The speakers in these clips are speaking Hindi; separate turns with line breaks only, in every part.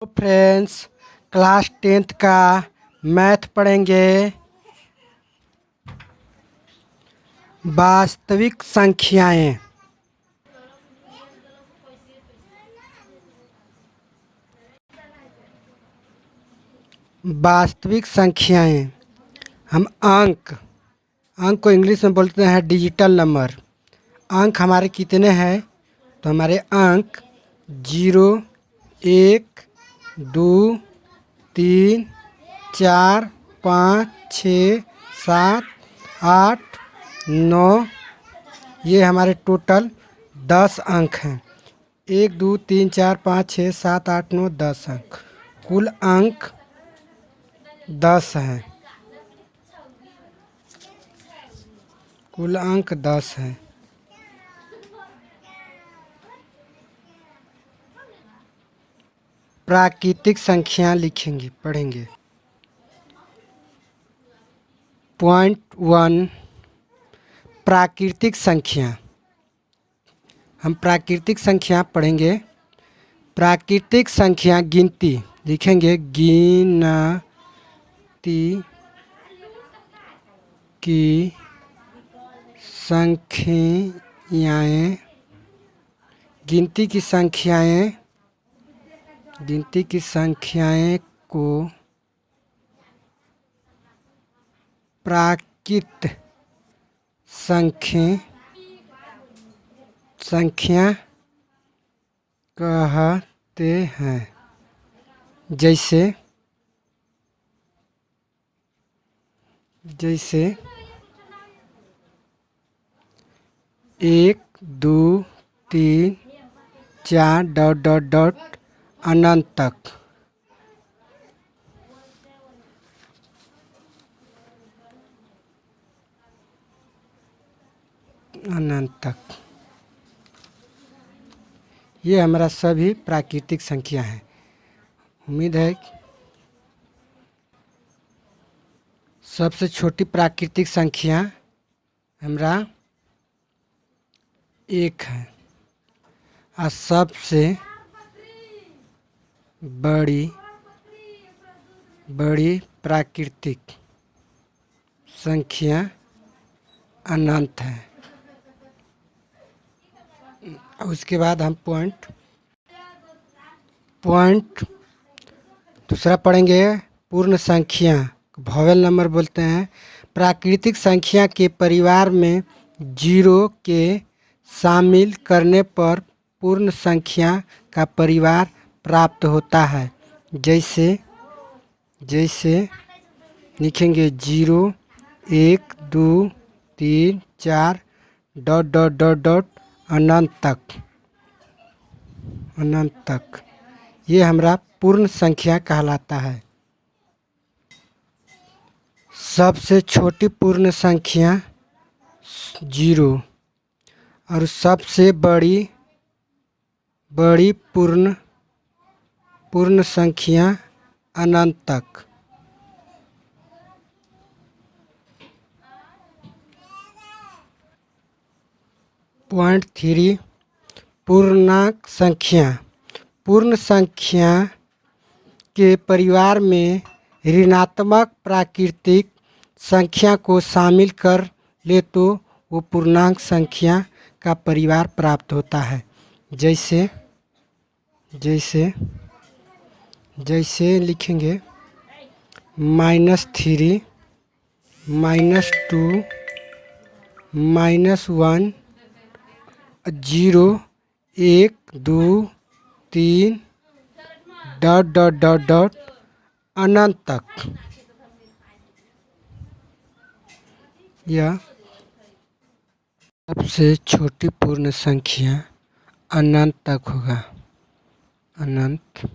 तो फ्रेंड्स, क्लास 10th का मैथ पढ़ेंगे। वास्तविक संख्याएं। वास्तविक संख्याएं हम अंक को इंग्लिश में बोलते हैं डिजिटल नंबर। अंक हमारे कितने हैं? तो हमारे अंक 0, 1, 2, 3, 4, 5, 6, 7, 8, 9, ये हमारे टोटल 10 अंक हैं। 1, 2, 3, 4, 5, 6, 7, 8, 9, 10 अंक। कुल अंक 10 हैं। कुल अंक 10 हैं। प्राकृतिक संख्या लिखेंगे, पढ़ेंगे। पॉइंट 1 प्राकृतिक संख्या। हम प्राकृतिक संख्या पढ़ेंगे। प्राकृतिक संख्या गिनती लिखेंगे। गिनती की संख्याएं। गिनती की संख्याएं को प्राकृत संख्या कहते हैं। जैसे 1, 2, 3, 4 ... अनंत तक। ये हमारा सभी प्राकृतिक संख्या है। उम्मीद है सबसे छोटी प्राकृतिक संख्या हमारा 1 है और सबसे बड़ी प्राकृतिक संख्या अनंत है। उसके बाद हम पॉइंट दूसरा पढ़ेंगे। पूर्ण संख्या वोवेल नंबर बोलते हैं। प्राकृतिक संख्या के परिवार में 0 के शामिल करने पर पूर्ण संख्या का परिवार प्राप्त होता है। जैसे लिखेंगे 0, 1, 2, 3, 4 ... अनंत तक। ये हमारा पूर्ण संख्या कहलाता है। सबसे छोटी पूर्ण संख्या 0 और सबसे बड़ी पूर्ण संख्या अनंत तक। पॉइंट 3 पूर्णांक संख्या। पूर्ण संख्या के परिवार में ऋणात्मक प्राकृतिक संख्या को शामिल कर ले तो वो पूर्णांक संख्या का परिवार प्राप्त होता है। जैसे लिखेंगे -3, -2, -1, 0, 1, 2, 3 ... अनंत तक। यह सबसे छोटी पूर्ण संख्या अनंत तक होगा। अनंत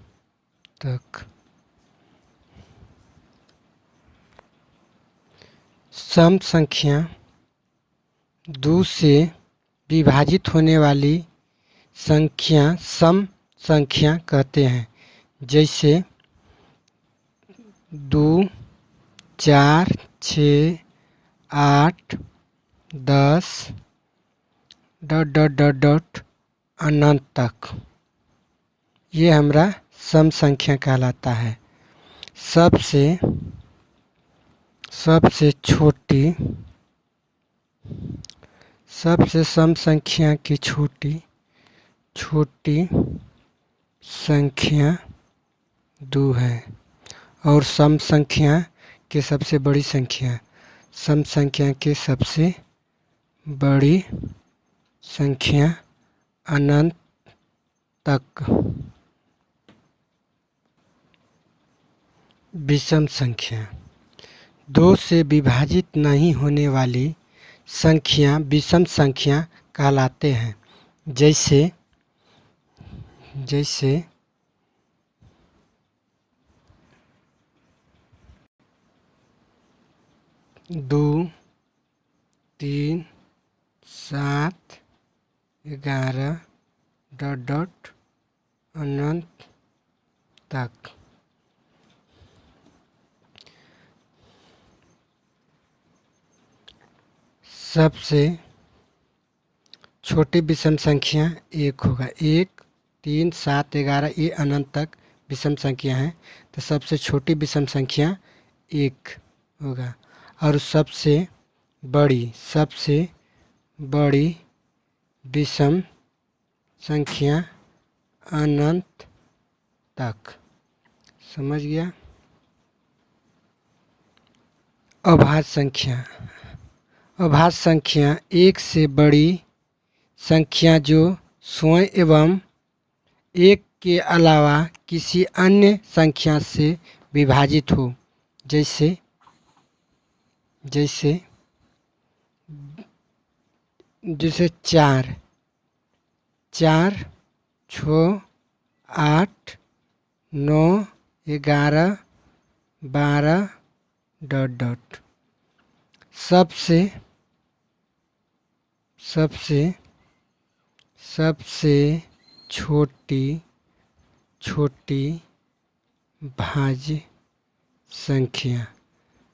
तक। सम संख्या 2 से विभाजित होने वाली संख्या सम संख्या कहते हैं। जैसे 2, 4, 6, 8, 10 ... अनंत तक। ये हमारा सम संख्या कहलाता है। सबसे सम संख्या की छोटी संख्या 2 है और सम संख्या के सबसे बड़ी संख्या अनंत तक। विषम संख्या 2 से विभाजित नहीं होने वाली संख्या विषम संख्या कहलाते हैं। जैसे 2, 3, 7, 11 ... अनंत तक। सबसे छोटी विषम संख्या 1 होगा। 1, 3, 7, 11 ये अनंत तक विषम संख्या है, तो सबसे छोटी विषम संख्या 1 होगा। और सबसे बड़ी विषम संख्या अनंत तक। समझ गया? अभाज्य संख्या 1 से बड़ी संख्या जो स्वयं एवं 1 के अलावा किसी अन्य संख्या से विभाजित हो। जैसे 4, 6, 8, 9, 11, 12 ...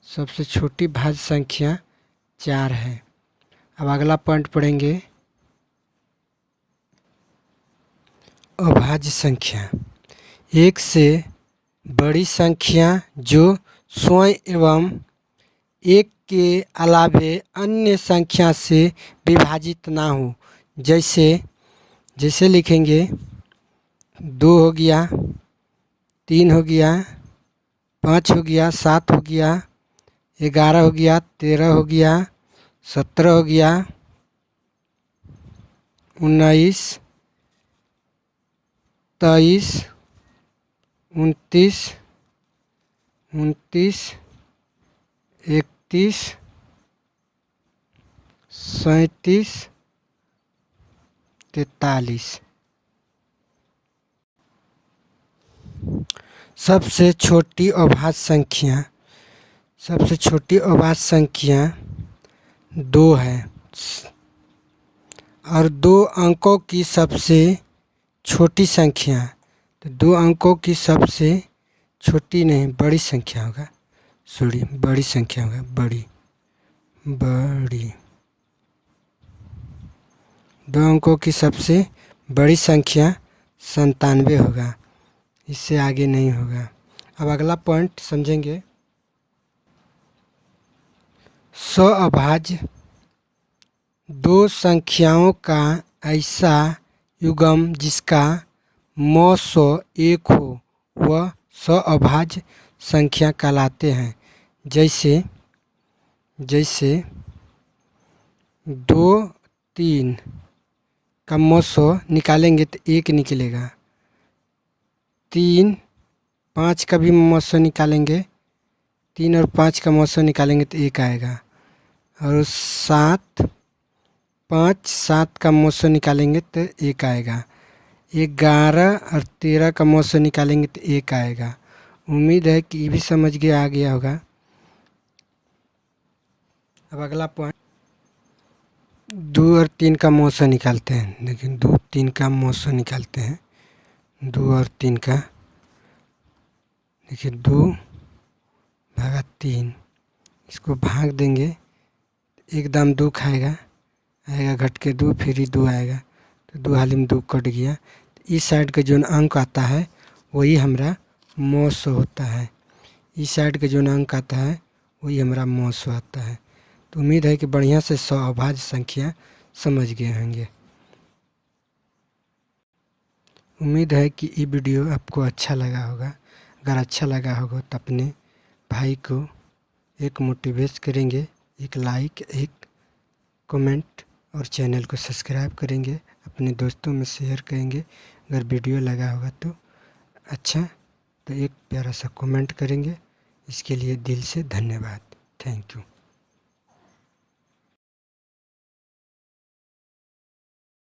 सबसे छोटी भाज्य संख्या 4 है। अब अगला पॉइंट पढ़ेंगे। अभाज्य संख्या 1 से बड़ी संख्या जो स्वयं एवं 1 के अलावे अन्य संख्या से विभाजित ना हो। जैसे लिखेंगे 2 हो गया, 3 हो गया, 5 हो गया, 7 हो गया, 11 हो गया, 13 हो गया, 17 हो गया, 19, 23, 29, 31, 37, 43। सबसे छोटी अभाज्य संख्या 2 है। और 2 अंकों की सबसे छोटी संख्या, तो 2 अंकों की सबसे छोटी नहीं बड़ी संख्या होगा। बड़ी संख्या होगा। बड़ी 2 अंकों की सबसे बड़ी संख्या 97 होगा। इससे आगे नहीं होगा। अब अगला पॉइंट समझेंगे। सअभाज्य 2 संख्याओं का ऐसा युग्म जिसका मौसो 1 हो वह सअभाज्य संख्या कहलाते हैं। जैसे 2, 3 का मौसो निकालेंगे तो 1 निकलेगा। 3, 5 का भी मौसो निकालेंगे, 3 और 5 का मौसो निकालेंगे तो 1 आएगा। और 7, 5, 7 का मौसो निकालेंगे तो 1 आएगा। 11 और 13 का मौसो निकालेंगे तो 1 आएगा। उम्मीद है कि ये भी समझ आ गया होगा। अब अगला पॉइंट 2 और 3 का मौसो निकालते हैं। लेकिन 2, 3 का मौसो निकालते हैं। 2 और 3 का देखिए 2 भागा 3, इसको भाग देंगे एकदम 2 खाएगा, आएगा घट के 2, फिर ही 2 आएगा, तो 2 हाली में 2 कट गया। इस साइड का जो अंक आता है वही हमारा मौ शो होता है। इस साइड के जो अंक आता है वही हमारा मौ शो आता है। तो उम्मीद है कि बढ़िया से 100 अभाज्य संख्या समझ गए होंगे। उम्मीद है कि ये वीडियो आपको अच्छा लगा होगा। अगर अच्छा लगा होगा तो अपने भाई को एक मोटिवेट करेंगे, एक लाइक, एक कमेंट और चैनल को सब्सक्राइब करेंगे, अपने दोस्तों में शेयर करेंगे। अगर वीडियो लगा होगा तो अच्छा तो एक प्यारा सा कमेंट करेंगे। इसके लिए दिल से धन्यवाद। Thank you.